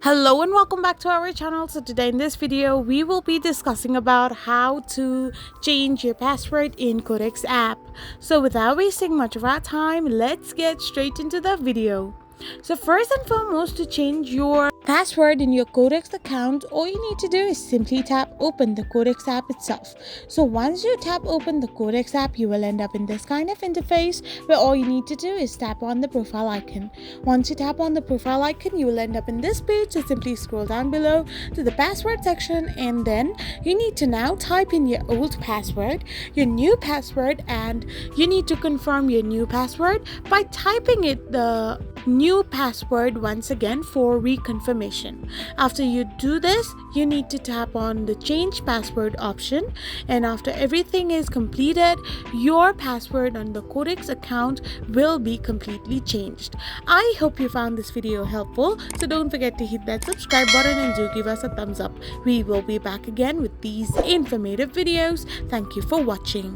Hello and welcome back to our channel. So today in this video we will be discussing about how to change your password in Quotex app. So without wasting much of our time, let's get straight into the video. So first and foremost, to change your password in your Quotex account, all you need to do is simply tap open the Quotex app itself. So once you tap open the Quotex app, you will end up in this kind of interface where all you need to do is tap on the profile icon. Once you tap on the profile icon, you will end up in this page. So simply scroll down below to the password section, and then you need to now type in your old password, your new password, and you need to confirm your new password by typing the new password once again for reconfirmation. After you do this, you need to tap on the change password option, and after everything is completed, your password on the Quotex account will be completely changed. I hope you found this video helpful, so don't forget to hit that subscribe button and do give us a thumbs up. We will be back again with these informative videos. Thank you for watching.